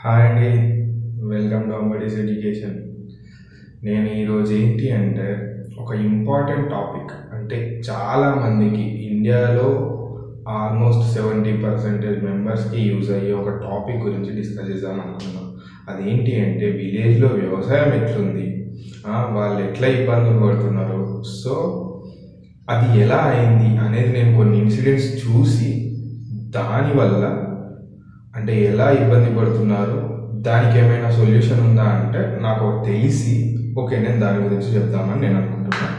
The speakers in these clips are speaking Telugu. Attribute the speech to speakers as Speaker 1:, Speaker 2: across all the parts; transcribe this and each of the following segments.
Speaker 1: హాయ్ అండి, వెల్కమ్ టు అంబడీస్ ఎడ్యుకేషన్. నేను ఈరోజు ఏంటి అంటే ఒక ఇంపార్టెంట్ టాపిక్, అంటే చాలామందికి ఇండియాలో ఆల్మోస్ట్ 70% మెంబర్స్కి యూజ్ అయ్యే ఒక టాపిక్ గురించి డిస్కస్ చేద్దాం అనుకున్నాం. అదేంటి అంటే విలేజ్లో వ్యవసాయం ఎట్లుంది, వాళ్ళు ఎట్లా ఇబ్బందులు పడుతున్నారు, సో అది ఎలా అయింది అనేది నేను కొన్ని ఇన్సిడెంట్స్ చూసి దానివల్ల అంటే ఎలా ఇబ్బంది పడుతున్నారు, దానికి ఏమైనా సొల్యూషన్ ఉందా అంటే నాకు తెలిసి ఓకే నేను దాని గురించి చెప్దామని నేను అనుకుంటున్నాను.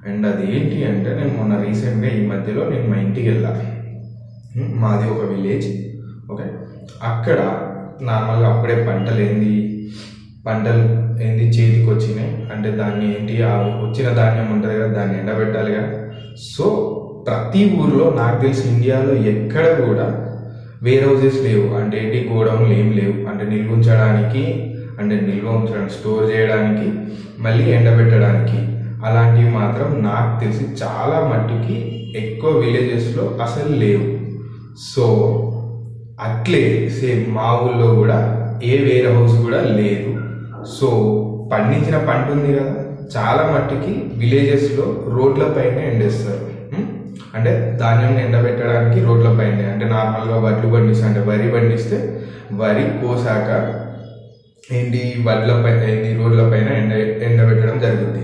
Speaker 1: అండ్ అది ఏంటి అంటే నేను మొన్న రీసెంట్గా ఈ మధ్యలో నేను మా ఇంటికి వెళ్ళాను. మాది ఒక విలేజ్. ఓకే, అక్కడ నార్మల్గా అప్పుడే పంటలు ఏంది చేతికి వచ్చినాయి. అంటే దాన్ని ఏంటి ఆ వచ్చిన ధాన్యం ఉంటుంది కదా, దాన్ని ఎండబెట్టాలి కదా. సో ప్రతి ఊర్లో నాకు తెలిసి ఇండియాలో ఎక్కడ కూడా వేర్ హౌసెస్ లేవు, అంటే ఏంటి గోడౌన్లు ఏం లేవు, అంటే నిల్వ ఉంచడానికి, స్టోర్ చేయడానికి, మళ్ళీ ఎండబెట్టడానికి. అలాంటివి మాత్రం నాకు తెలిసి చాలా మట్టుకి ఎక్కువ విలేజెస్లో అసలు లేవు. సో అట్లే సేమ్ మా ఊళ్ళో కూడా ఏ వేర్ హౌస్ కూడా లేదు. సో పండించిన పంట ఉంది కదా, చాలా మట్టుకి విలేజెస్లో రోడ్ల పైన ఎండేస్తారు. అంటే ధాన్యం ఎండబెట్టడానికి రోడ్ల పైన, అంటే నార్మల్గా వడ్లు పండిస్తే, అంటే వరి పండిస్తే వరి కోసాక వడ్ల పైన రోడ్ల పైన ఎండబెట్టడం జరుగుతుంది.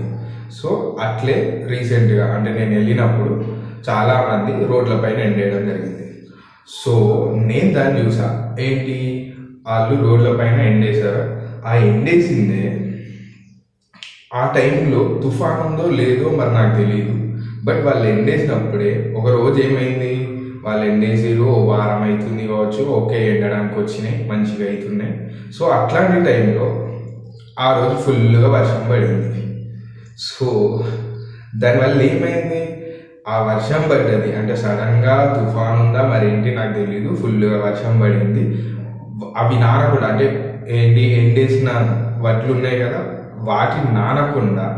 Speaker 1: సో అట్లే రీసెంట్గా అంటే నేను వెళ్ళినప్పుడు చాలామంది రోడ్ల పైన ఎండేయడం జరిగింది. సో నేను దాన్ని చూసా, వాళ్ళు రోడ్ల పైన ఎండేశారు. ఆ ఎండేసిందే ఆ టైంలో తుఫాన్ ఉందో లేదో మరి నాకు తెలియదు. బట్ వాళ్ళు ఎండేసినప్పుడే ఒక రోజు ఏమైంది, వాళ్ళు ఎండేసిరు, వారం అవుతుంది కావచ్చు, ఓకే ఎండడానికి వచ్చినాయి, మంచిగా అవుతున్నాయి. సో అట్లాంటి టైంలో ఆ రోజు ఫుల్గా వర్షం పడింది. సో దానివల్ల ఏమైంది, ఆ వర్షం పడ్డది, అంటే సడన్గా తుఫాన్ ఉందా మరేంటి నాకు తెలీదు, ఫుల్గా వర్షం పడింది. అవి నానకుండా, అంటే ఎండేసిన వడ్లు ఉన్నాయి కదా, వాటిని నానకుండా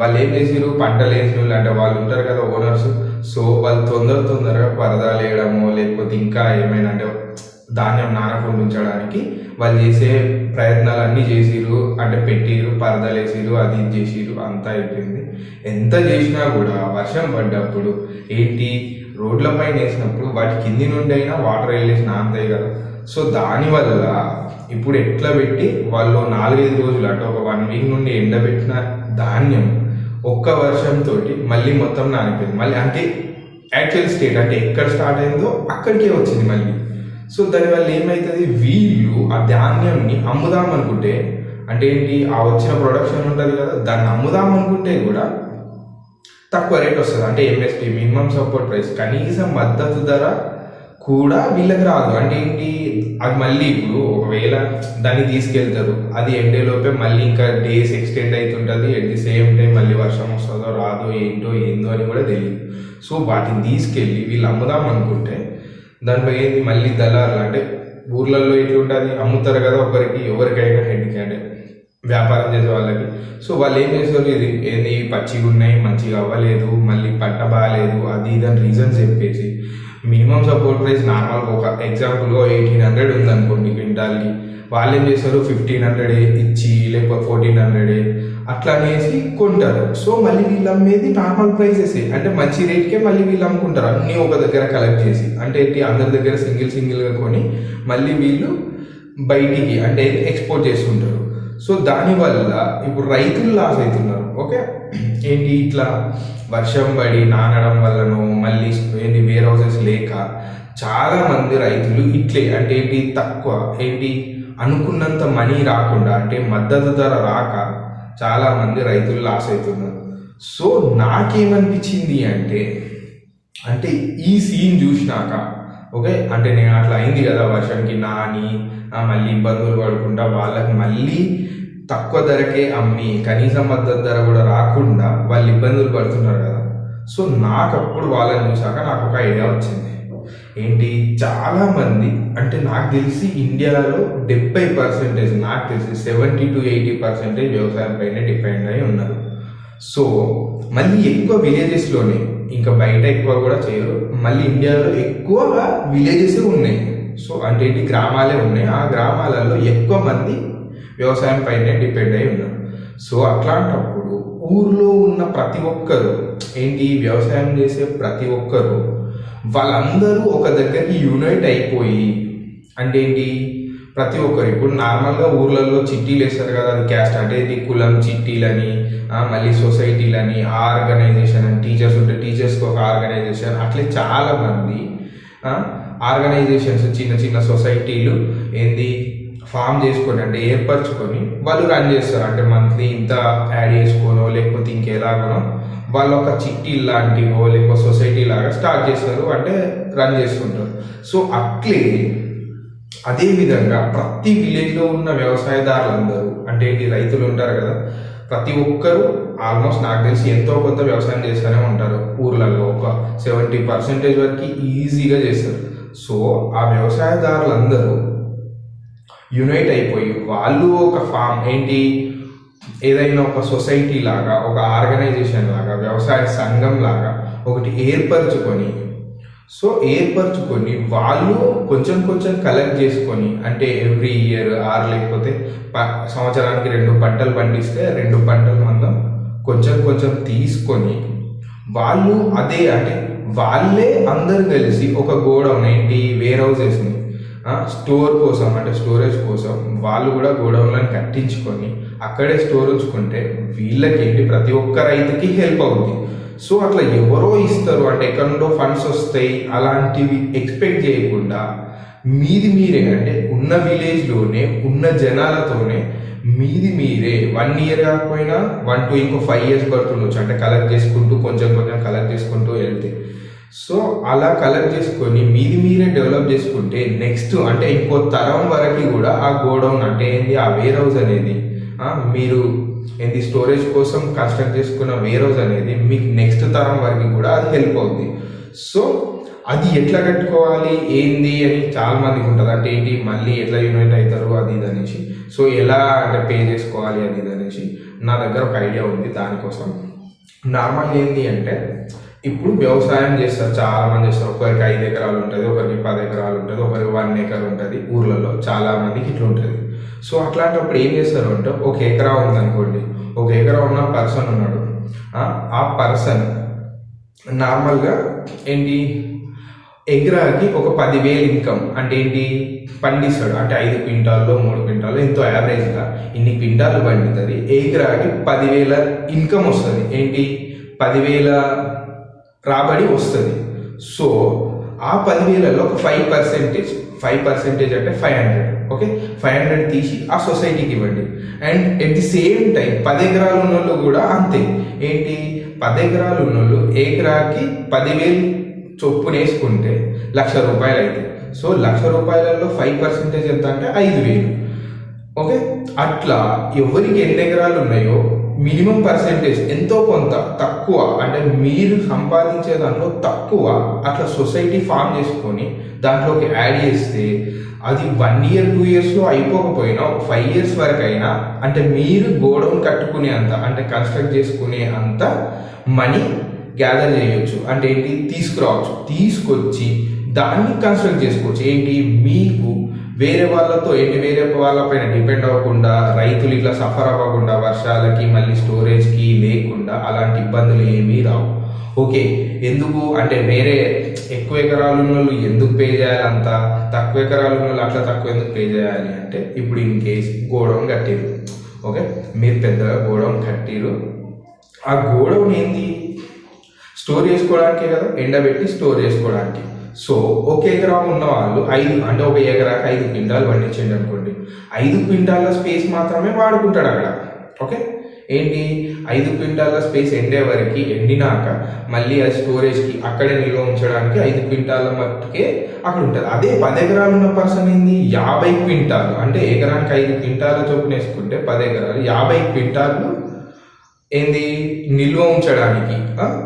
Speaker 1: వాళ్ళు ఏం చేసారు, పంటలు వేసిన వాళ్ళు, అంటే వాళ్ళు ఉంటారు కదా ఓనర్స్. సో వాళ్ళు తొందరగా పరదాలు వేయడము, లేకపోతే ఇంకా ఏమైనా అంటే ధాన్యం నానకుండా ఉంచడానికి వాళ్ళు చేసే ప్రయత్నాలు అన్నీ చేసిరు. అంటే పెట్టిరు, పరదాలు వేసిరు, అది ఇది చేసిరు, అంతా అయిపోయింది. ఎంత చేసినా కూడా వర్షం పడ్డప్పుడు రోడ్ల పైన వేసినప్పుడు వాటి కింది నుండి అయినా వాటర్ వెళ్ళేసి నానతాయి కదా. సో దానివల్ల ఇప్పుడు ఎట్లా పెట్టి వాళ్ళు 4-5 రోజులు, అంటే ఒక 1 వీక్ నుండి ఎండబెట్టిన ధాన్యం ఒక్క వర్షంతో మళ్ళీ మొత్తం నానిపోయింది. మళ్ళీ అంటే యాక్చువల్ స్టేట్, అంటే ఎక్కడ స్టార్ట్ అయిందో అక్కడికే వచ్చింది మళ్ళీ. సో దానివల్ల ఏమవుతుంది, వీళ్ళు ఆ ధాన్యంని అమ్ముదాం అనుకుంటే, అంటే ఆ వచ్చిన ప్రొడక్షన్ ఉంటుంది కదా, దాన్ని అమ్ముదాం అనుకుంటే కూడా తక్కువ రేట్ వస్తుంది. అంటే ఎంఎస్పి, మినిమం సపోర్ట్ ప్రైస్, కనీసం మద్దతు ధర కూడా వీళ్ళకి రాదు. అంటే అది మళ్ళీ ఇప్పుడు ఒకవేళ దాన్ని తీసుకెళ్తారు, అది ఎండేలోపే మళ్ళీ ఇంకా డేస్ ఎక్స్టెండ్ అవుతుంటుంది. ఎట్ ది సేమ్ టైం మళ్ళీ వర్షం వస్తుందో రాదో ఏందో అని కూడా తెలియదు. సో వాటిని తీసుకెళ్ళి వీళ్ళు అమ్ముదాం అనుకుంటే దానిపై మళ్ళీ దళారులు, అంటే ఊర్లలో ఎట్లుంటుంది, అమ్ముతారు కదా ఒకరికి ఎవరికైనా హెడ్కి, అంటే వ్యాపారం చేసే వాళ్ళకి. సో వాళ్ళు ఏం చేస్తారు, ఇది పచ్చిగా ఉన్నాయి, మంచిగా అవ్వలేదు, మళ్ళీ పంట బాగాలేదు, అది ఇదని రీజన్స్ చెప్పేసి మినిమం సపోర్ట్ ప్రైస్ నార్మల్గా ఒక ఎగ్జాంపుల్గా 1800 ఉందనుకోండి క్వింటాల్కి, వాళ్ళు ఏం చేస్తారు 1500 ఇచ్చి, లేకపోతే 1400 అట్లా అనేసి కొంటారు. సో మళ్ళీ వీళ్ళు అమ్మేది నార్మల్ ప్రైసెస్, అంటే మంచి రేట్కే మళ్ళీ వీళ్ళు అమ్ముకుంటారు, అన్నీ ఒక దగ్గర కలెక్ట్ చేసి. అంటే అందరి దగ్గర సింగిల్గా కొని మళ్ళీ వీళ్ళు బయటికి అంటే ఎక్స్పోర్ట్ చేస్తుంటారు. సో దానివల్ల ఇప్పుడు రైతులు లాస్ అవుతున్నారు. ఓకే, ఇట్లా వర్షం పడి నానడం వల్లనో, మళ్ళీ వేర్ హౌసెస్ లేక చాలా మంది రైతులు ఇట్లే, అంటే తక్కువ అనుకున్నంత మనీ రాకుండా, అంటే మద్దతు ధర రాక చాలా మంది రైతులు లాస్ అవుతున్నారు. సో నాకేమనిపించింది అంటే ఈ సీన్ చూసినాక, ఓకే, అంటే నేను అట్లా అయింది కదా, వర్షంకి నాని మళ్ళీ ఇబ్బందులు పడుకుంటా వాళ్ళకి మళ్ళీ తక్కువ ధరకే అమ్మి కనీసం మద్దతు ధర కూడా రాకుండా వాళ్ళు ఇబ్బందులు పడుతున్నారు కదా. సో నాకు అప్పుడు వాళ్ళని చూసాక నాకు ఒక ఐడియా వచ్చింది, చాలామంది, అంటే నాకు తెలిసి ఇండియాలో 70%, నాకు తెలిసి 70 to 80% వ్యవసాయం పైన డిపెండ్ అయి ఉన్నారు. సో మళ్ళీ ఎక్కువ విలేజెస్లోనే, ఇంకా బయట ఎక్కువ కూడా చేయరు, మళ్ళీ ఇండియాలో ఎక్కువగా విలేజెస్ ఉన్నాయి. సో అంటే ఏంటి గ్రామాలే ఉన్నాయి. ఆ గ్రామాలలో ఎక్కువ మంది వ్యవసాయం పైనే డిపెండ్ అయి ఉన్నారు. సో అట్లాంటప్పుడు ఊర్లో ఉన్న ప్రతి ఒక్కరు ఏంటి వ్యవసాయం చేసే ప్రతి ఒక్కరు వాళ్ళందరూ ఒక దగ్గరికి యూనైట్ అయిపోయి అంటే ఏంటి ప్రతి ఒక్కరు ఇప్పుడు నార్మల్గా ఊర్లలో చిట్టీలు వేస్తారు కదా, అది క్యాస్ట్ అంటే ఇది కులం చిట్టీలని, మళ్ళీ సొసైటీలని, ఆర్గనైజేషన్ అని, టీచర్స్ ఉంటే టీచర్స్కి ఒక ఆర్గనైజేషన్, అట్లే చాలామంది ఆర్గనైజేషన్స్ చిన్న చిన్న సొసైటీలు ఏంది ఫామ్ చేసుకొని అంటే ఏర్పరచుకొని వాళ్ళు రన్ చేస్తారు. అంటే మంత్లీ ఇంత యాడ్ చేసుకోనో లేకపోతే ఇంకెలాగనో వాళ్ళు ఒక చిట్టి లాంటివో లేకపోతే సొసైటీ లాగా స్టార్ట్ చేస్తారు, అంటే రన్ చేసుకుంటారు. సో అట్లే అదేవిధంగా ప్రతి విలేజ్లో ఉన్న వ్యవసాయదారులందరూ అంటే ఏంటి రైతులు ఉంటారు కదా, ప్రతి ఒక్కరు ఆల్మోస్ట్ నాకు తెలిసి ఎంతో కొంత వ్యవసాయం చేస్తూనే ఉంటారు. ఊర్లలో ఒక 70% వరకు ఈజీగా చేస్తారు. సో ఆ వ్యవసాయదారులందరూ యునైట్ అయిపోయి వాళ్ళు ఒక ఫామ్ ఏంటి ఏదైనా ఒక సొసైటీ లాగా, ఒక ఆర్గనైజేషన్ లాగా, వ్యవసాయ సంఘం లాగా ఒకటి ఏర్పరచుకొని వాళ్ళు కొంచెం కొంచెం కలెక్ట్ చేసుకొని అంటే ఎవ్రీ ఇయర్ లేకపోతే సంవత్సరానికి 2 పంటలు పండిస్తే 2 పంటలు మనం కొంచెం కొంచెం తీసుకొని వాళ్ళు అదే అంటే వాళ్ళే అందరు కలిసి ఒక గోడౌన్ ఏంటి వేర్ హౌసెస్ని స్టోర్ కోసం అంటే స్టోరేజ్ కోసం వాళ్ళు కూడా గోడౌన్లను కట్టించుకొని అక్కడే స్టోర్ ఉంచుకుంటే వీళ్ళకి ఏంటి ప్రతి ఒక్క రైతుకి హెల్ప్ అవుతుంది. సో అట్లా ఎవరో ఇస్తారు అంటే ఎక్కడ నుండో ఫండ్స్ వస్తాయి అలాంటివి ఎక్స్పెక్ట్ చేయకుండా మీది మీరే అంటే ఉన్న విలేజ్లోనే ఉన్న జనాలతోనే మీది మీరే 1 year కాకపోయినా 1 to ఇంకో 5 years పడుతుండొచ్చు అంటే కలెక్ట్ చేసుకుంటూ కొంచెం కొంచెం కలెక్ట్ చేసుకుంటూ వెళ్తే. సో అలా కలెక్ట్ చేసుకొని మీది మీరే డెవలప్ చేసుకుంటే నెక్స్ట్ అంటే ఇంకో తరం వరకు కూడా ఆ గోడౌన్ అంటే ఏంది ఆ వేర్ హౌస్ అనేది మీరు ఏంది స్టోరేజ్ కోసం కన్స్ట్రక్ట్ చేసుకున్న వేర్ హౌస్ అనేది మీకు నెక్స్ట్ తరం వరకు కూడా అది హెల్ప్ అవుతుంది. సో అది ఎట్లా కట్టుకోవాలి ఏంది అని చాలా మందికి ఉంటుంది. అంటే ఏంటి మళ్ళీ ఎట్లా యూనైట్ అవుతారు అది ఇది అనేసి. సో ఎలా అంటే పే చేసుకోవాలి అది ఇది అనేసి నా దగ్గర ఒక ఐడియా ఉంది. దానికోసం నార్మల్ ఏంటి అంటే ఇప్పుడు వ్యవసాయం చేస్తారు, చాలా మంది చేస్తారు. ఒకరికి 5 ఎకరాలు ఉంటుంది, ఒకరికి 10 ఎకరాలు ఉంటుంది, ఒకరికి 1 acre ఉంటుంది. ఊర్లలో చాలా మందికి ఇట్లా ఉంటుంది. సో అట్లాంటప్పుడు ఏం చేస్తారు అంటే 1 ఎకరా ఉందనుకోండి, 1 ఎకరా ఉన్న పర్సన్ ఉన్నాడు. ఆ పర్సన్ నార్మల్గా ఏంటి ఎకరాకి ఒక 10,000 ఇన్కమ్ అంటే ఏంటి పండిస్తాడు. అంటే 5 క్వింటాల్లో 3 క్వింటాల్లో ఎంతో యావరేజ్గా ఇన్ని క్వింటాలు పండుతుంది. ఎకరాకి 10,000 ఇన్కమ్ వస్తుంది. ఏంటి 10,000 రాబడి వస్తుంది. సో ఆ 10,000లో ఒక 5% అంటే 500. ఓకే 500 తీసి ఆ సొసైటీకి ఇవ్వండి. And at the same time 10 ఎకరాలు ఉన్న వాళ్ళు కూడా అంతే. ఏంటి 10 ఎకరాలు ఉన్న వాళ్ళు ఎకరాకి 10,000 చొప్పున వేసుకుంటే 1,00,000 రూపాయలు అయితే. సో 1,00,000 రూపాయలలో 5% ఎంత అంటే 5,000. ఓకే అట్లా ఎవరికి ఎన్ని ఎకరాలు ఉన్నాయో మినిమం పర్సెంటేజ్ ఎంతో కొంత తక్కువ అంటే మీరు సంపాదించే దాంట్లో తక్కువ అట్లా సొసైటీ ఫామ్ చేసుకొని దాంట్లోకి యాడ్ చేస్తే అది 1 year 2 yearsలో అయిపోకపోయినా 5 years వరకు అయినా అంటే మీరు గోడౌన్ కట్టుకునే అంత అంటే కన్స్ట్రక్ట్ చేసుకునే అంత మనీ గ్యాదర్ చేయొచ్చు. అంటే ఏంటి తీసుకురావచ్చు, తీసుకొచ్చి దాన్ని కన్స్ట్రక్ట్ చేసుకోవచ్చు. ఏంటి మీకు వేరే వాళ్ళతో ఏంటి వేరే వాళ్ళపైన డిపెండ్ అవ్వకుండా రైతులు ఇట్లా సఫర్ అవ్వకుండా వర్షాలకి మళ్ళీ స్టోరేజ్కి లేకుండా అలాంటి ఇబ్బందులు ఏమీ రావు. ఓకే ఎందుకు అంటే వేరే ఎక్కువ ఎకరాలు ఉన్న వాళ్ళు ఎందుకు పే చేయాలి, అంత తక్కువ ఎకరాలు ఉన్న వాళ్ళు అట్లా తక్కువ ఎందుకు పే చేయాలి అంటే ఇప్పుడు ఇన్ కేస్ గోడౌన్ కట్టిరు. ఓకే మీరు పెద్దగా గోడౌన్ కట్టిరు, ఆ గోడౌన్ ఏంది స్టోర్ చేసుకోవడానికే కదా, ఎండబెట్టి స్టోర్ చేసుకోవడానికి. సో 1 ఎకరా ఉన్న వాళ్ళు 5 అంటే 1 ఎకరాకి 5 క్వింటాలు పండించండి అనుకోండి, 5 క్వింటాల స్పేస్ మాత్రమే వాడుకుంటాడు అక్కడ. ఓకే ఏంటి 5 క్వింటాల స్పేస్ ఎండే వరకు ఎండినాక మళ్ళీ అది స్టోరేజ్కి అక్కడే నిల్వ ఉంచడానికి 5 క్వింటాల మట్టుకే అక్కడ ఉంటుంది. అదే 10 ఎకరాలు ఉన్న పర్సన్ ఏంది 50 క్వింటాలు అంటే ఎకరానికి 5 క్వింటాల చొప్పున వేసుకుంటే 10 ఎకరాలు 50 క్వింటాలు ఏంది నిల్వ ఉంచడానికి.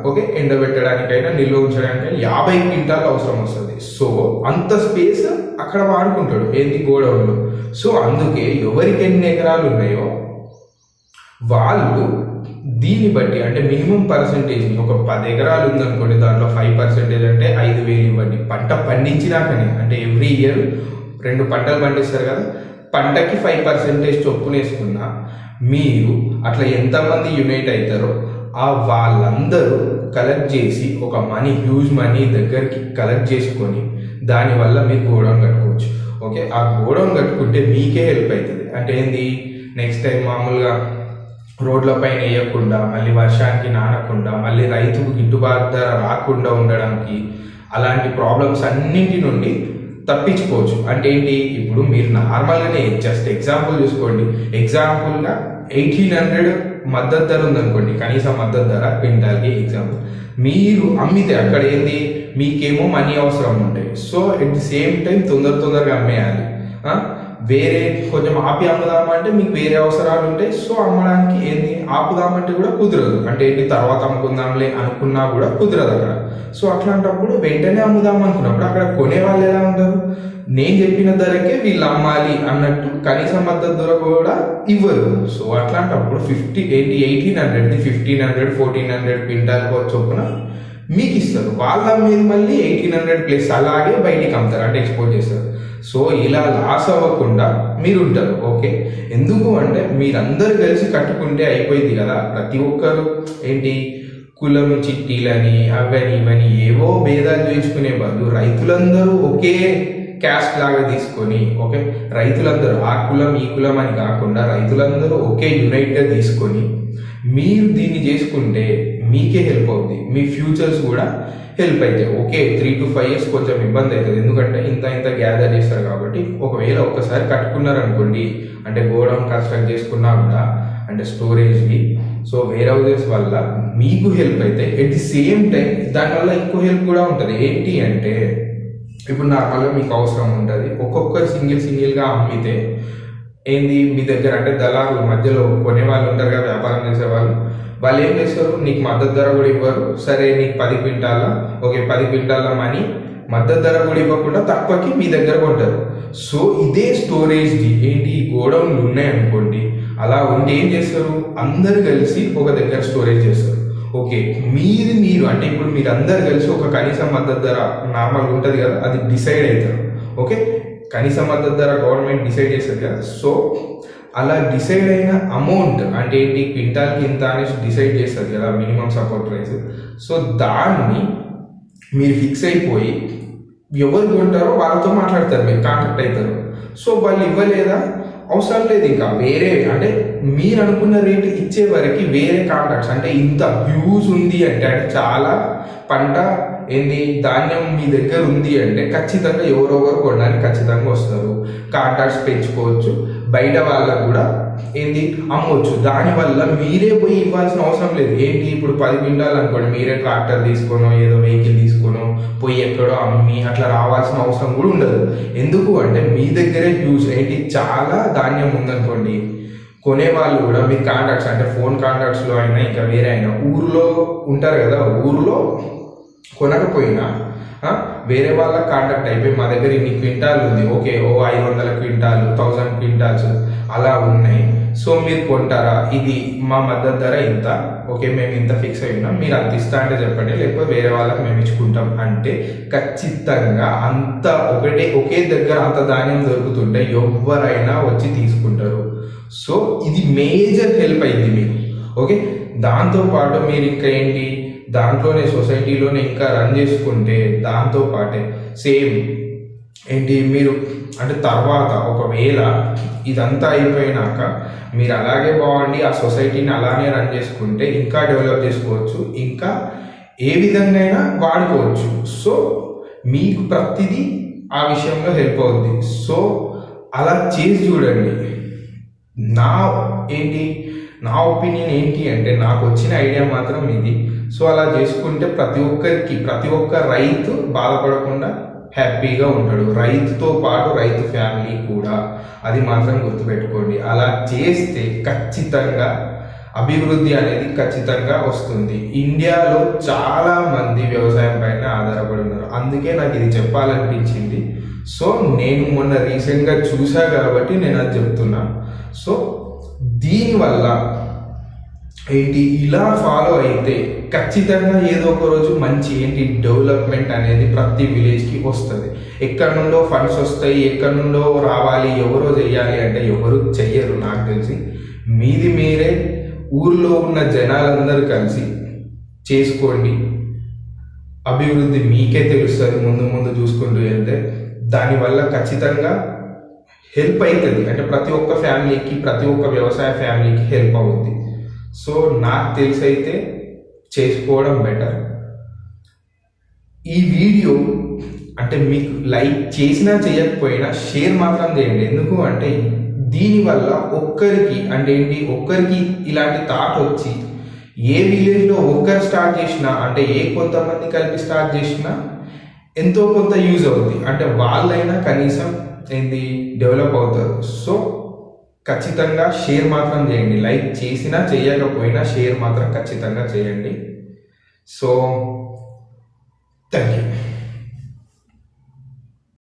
Speaker 1: ఓకే ఎండబెట్టడానికైనా నిల్వ ఉంచడానికైనా 50 క్వింటాలు అవసరం వస్తుంది. సో అంత స్పేస్ అక్కడ వాడుకుంటాడు ఏంది గోడౌన్లో. సో అందుకే ఎవరికి ఎన్ని ఎకరాలు ఉన్నాయో వాళ్ళు దీన్ని బట్టి అంటే మినిమం పర్సంటేజ్ ఒక 10 ఎకరాలు ఉందనుకోండి, దాంట్లో 5% అంటే 5,000 ఇవ్వండి. పంట పండించినాకనే, అంటే ఎవ్రీ ఇయర్ 2 పంటలు పండిస్తారు కదా, పంటకి 5% చొప్పున వేసుకున్నా మీరు అట్లా ఎంతమంది యునైట్ అవుతారో వాళ్ళందరూ కలెక్ట్ చేసి ఒక హ్యూజ్ మనీ దగ్గరికి కలెక్ట్ చేసుకొని దానివల్ల మీరు గోడౌన్ కట్టుకోవచ్చు. ఓకే, ఆ గోడౌన్ కట్టుకుంటే మీకే హెల్ప్ అవుతుంది. అంటే ఏంది, నెక్స్ట్ టైం మామూలుగా రోడ్ల పైన వేయకుండా, మళ్ళీ వర్షానికి నానకుండా, మళ్ళీ రైతుకు గిట్టుబాటు ధర రాకుండా ఉండడానికి, అలాంటి ప్రాబ్లమ్స్ అన్నింటి నుండి తప్పించుకోవచ్చు. అంటే ఏంటి, ఇప్పుడు మీరు నార్మల్గానే జస్ట్ ఎగ్జాంపుల్ చూసుకోండి. ఎగ్జాంపుల్గా 1800 మద్దతు ధర ఉందనుకోండి, కనీస మద్దతు ధర క్వింటాల్కి. ఎగ్జాంపుల్ మీరు అమ్మితే అక్కడ ఏంది, మీకేమో మనీ అవసరం ఉంటాయి. So at the same time తొందరగా అమ్మేయాలి. వేరే కొంచెం ఆపి అమ్ముదామంటే మీకు వేరే అవసరాలు ఉంటాయి. సో అమ్మడానికి ఏంది, ఆపుదామంటే కూడా కుదరదు. అంటే ఏంటి, తర్వాత అమ్ముకుందాంలే అనుకున్నా కూడా కుదరదు అక్కడ. సో అట్లాంటప్పుడు వెంటనే అమ్ముదాం అనుకున్నప్పుడు అక్కడ కొనే వాళ్ళు ఎలా ఉంటారు, నేను చెప్పిన ధరకే వీళ్ళు అమ్మాలి అన్నట్టు కనీస మద్దతు ధర కూడా ఇవ్వరు. సో అట్లాంటప్పుడు 1800 1500 1400 క్వింటాల్ చొప్పున మీకు ఇస్తారు. వాళ్ళ మీద మళ్ళీ 1800 ప్లస్ అలాగే బయటికి అమ్ముతారు, అంటే ఎక్స్పోర్ట్ చేస్తారు. సో ఇలా లాస్ అవ్వకుండా మీరు ఉంటారు. ఓకే, ఎందుకు అంటే మీరందరూ కలిసి కట్టుకుంటే అయిపోయింది కదా. ప్రతి ఒక్కరు ఏంటి, కులం చిట్టీలని అవని ఇవని ఏవో భేదాలు చూపించుకునే బదులు రైతులందరూ ఒకే క్యాస్ట్ లాగా తీసుకొని, ఓకే, రైతులందరూ ఆ కులం ఈ కులం అని కాకుండా రైతులందరూ ఒకే యునైట్గా తీసుకొని మీరు దీన్ని చేసుకుంటే మీకే హెల్ప్ అవుతుంది, మీ ఫ్యూచర్స్ కూడా హెల్ప్ అవుతాయి. ఓకే, 3 to 5 years కొంచెం ఇబ్బంది అవుతుంది, ఎందుకంటే ఇంత గ్యాదర్ చేస్తారు కాబట్టి. ఒకవేళ ఒక్కసారి కట్టుకున్నారనుకోండి, అంటే గోడౌన్ కన్స్ట్రక్ట్ చేసుకున్నా కూడా, అంటే స్టోరేజ్కి, సో వేర్ హౌసెస్ వల్ల మీకు హెల్ప్ అయితే ఎట్ ది సేమ్ టైం దానివల్ల ఇంకో హెల్ప్ కూడా ఉంటుంది. ఏంటి అంటే, ఇప్పుడు నార్మల్గా మీకు అవసరం ఉంటుంది, ఒక్కొక్కరు సింగిల్గా అమ్మితే ఏంది, మీ దగ్గర అంటే దళారులు మధ్యలో కొనే వాళ్ళు ఉంటారు కదా, వ్యాపారం చేసేవాళ్ళు, వాళ్ళు ఏం చేస్తారు, నీకు మద్దతు ధర కూడా ఇవ్వరు. సరే నీకు 10 క్వింటాల, ఓకే 10 క్వింటాల మనీ మద్దతు ధర కూడా ఇవ్వకుండా తక్కువకి మీ దగ్గర కొంటారు. సో ఇదే స్టోరేజ్ది ఏంటి, గోడౌన్లు ఉన్నాయనుకోండి, అలా ఉంటే ఏం చేస్తారు, అందరు కలిసి ఒక దగ్గర స్టోరేజ్ చేస్తారు. ఓకే, మీరు అంటే ఇప్పుడు మీరు అందరు కలిసి ఒక కనీస మద్దతు ధర నార్మల్ ఉంటుంది కదా, అది డిసైడ్ అవుతారు. ఓకే, కనీస మద్దతు ధర గవర్నమెంట్ డిసైడ్ చేస్తుంది కదా. సో అలా డిసైడ్ అయిన అమౌంట్ అంటే ఏంటి, క్వింటాల్కి ఇంత అనేసి డిసైడ్ చేస్తుంది కదా మినిమం సపోర్ట్ ప్రైస్. సో దాన్ని మీరు ఫిక్స్ అయిపోయి ఎవరు కొంటారో వాళ్ళతో మాట్లాడతారు, మీరు కాంటాక్ట్ అవుతారు. సో వాళ్ళు ఇవ్వలేదా, అవసరం లేదు, ఇంకా వేరే అంటే మీరు అనుకున్న రేటు ఇచ్చే వరకు వేరే కాంట్రాక్ట్స్, అంటే ఇంత హ్యూజ్ ఉంది అంటే చాలా పంట ఏంది ధాన్యం మీ దగ్గర ఉంది అంటే ఖచ్చితంగా ఎవరొకరు కొనడానికి ఖచ్చితంగా వస్తారు. కాంట్రాక్ట్స్ పెంచుకోవచ్చు, బయట వాళ్ళకు కూడా ఏంది అమ్మవచ్చు. దానివల్ల మీరే పోయి ఇవ్వాల్సిన అవసరం లేదు. ఏంటి, ఇప్పుడు 10 క్వింటాలు అనుకోండి, మీరే ట్రాక్టర్ తీసుకోనో ఏదో వెహికల్ తీసుకోనో పోయి ఎక్కడో అమ్మి అట్లా రావాల్సిన అవసరం కూడా ఉండదు. ఎందుకు అంటే మీ దగ్గరే హ్యూజ్ ఏంటి చాలా ధాన్యం ఉందనుకోండి, కొనే వాళ్ళు కూడా మీరు కాంట్రాక్ట్స్ అంటే ఫోన్ కాంట్రాక్ట్స్లో అయినా ఇంకా వేరే అయినా ఊర్లో ఉంటారు కదా, ఊర్లో కొనకపోయినా వేరే వాళ్ళకి కాంటాక్ట్ అయిపోయి మా దగ్గర ఇన్ని క్వింటాలు ఉంది, ఓకే 500 క్వింటాలు 1000 క్వింటాల్స్ అలా ఉన్నాయి, సో మీరు కొంటారా, ఇది మా మద్దతు ధర ఇంత, ఓకే మేము ఇంత ఫిక్స్ అయి ఉన్నాం, మీరు అంత ఇస్తా అంటే చెప్పండి, లేకపోతే వేరే వాళ్ళకి మేము ఇచ్చుకుంటాం అంటే ఖచ్చితంగా అంత ఒకే దగ్గర అంత ధాన్యం దొరుకుతుంటే ఎవరైనా వచ్చి తీసుకుంటారు. సో ఇది మేజర్ హెల్ప్ అయింది మీకు. ఓకే, దాంతోపాటు మీరు ఇంకా ఏంటి, దాంట్లోనే సొసైటీలోనే ఇంకా రన్ చేసుకుంటే దాంతో పాటే సేమ్ ఏంటి, మీరు అంటే తర్వాత ఒకవేళ ఇదంతా అయిపోయినాక మీరు అలాగే బాగుండి ఆ సొసైటీని అలానే రన్ చేసుకుంటే ఇంకా డెవలప్ చేసుకోవచ్చు, ఇంకా ఏ విధంగా అయినా వాడుకోవచ్చు. సో మీకు ప్రతిదీ ఆ విషయంలో హెల్ప్ అవుతుంది. సో అలా చేసి చూడండి. నా ఒపీనియన్ ఏంటి అంటే, నాకు వచ్చిన ఐడియా మాత్రం ఇది. సో అలా చేసుకుంటే ప్రతి ఒక్క రైతు బాధపడకుండా హ్యాపీగా ఉంటాడు, రైతుతో పాటు రైతు ఫ్యామిలీ కూడా. అది మాత్రం గుర్తుపెట్టుకోండి. అలా చేస్తే ఖచ్చితంగా అభివృద్ధి అనేది ఖచ్చితంగా వస్తుంది. ఇండియాలో చాలా మంది వ్యవసాయం పైన ఆధారపడి ఉన్నారు, అందుకే నాకు ఇది చెప్పాలనిపించింది. సో నేను మొన్న రీసెంట్గా చూసా కాబట్టి నేను అది చెప్తున్నా. సో దీనివల్ల ఏంటి ఇలా ఫాలో అయితే ఖచ్చితంగా ఏదో ఒక రోజు మంచి ఏంటి డెవలప్మెంట్ అనేది ప్రతి విలేజ్కి వస్తుంది. ఎక్కడి నుండో ఫండ్స్ వస్తాయి, ఎక్కడి నుండో రావాలి, ఎవరో చెయ్యాలి అంటే ఎవరు చెయ్యరు నాకు తెలిసి. మీది మీరే ఊర్లో ఉన్న జనాలందరూ కలిసి చేసుకోండి. అభివృద్ధి మీకే తెలుస్తుంది ముందు ముందు చూసుకుంటూ వెళ్తే. దానివల్ల ఖచ్చితంగా హెల్ప్ అవుతుంది, అంటే ప్రతి ఒక్క ఫ్యామిలీకి, ప్రతి ఒక్క వ్యవసాయ ఫ్యామిలీకి హెల్ప్ అవుతుంది. సో నాకు తెలిసి అయితే చేసుకోవడం బెటర్. ఈ వీడియో అంటే మీకు లైక్ చేసినా చేయకపోయినా షేర్ మాత్రం చేయండి. ఎందుకు అంటే దీనివల్ల ఒక్కరికి అంటే ఏంటి, ఒక్కరికి ఇలాంటి థాట్ వచ్చి ఏ విలేజ్లో ఒక్కరు స్టార్ట్ చేసినా అంటే కొంతమంది కలిపి స్టార్ట్ చేసినా ఎంతో కొంత యూజ్ అవుతుంది. అంటే వాళ్ళైనా కనీసం ఏంటి డెవలప్ అవుతారు. సో ఖచ్చితంగా షేర్ మాత్రం చేయండి. లైక్ చేసినా చేయకపోయినా షేర్ మాత్రం ఖచ్చితంగా చేయండి. So thank you.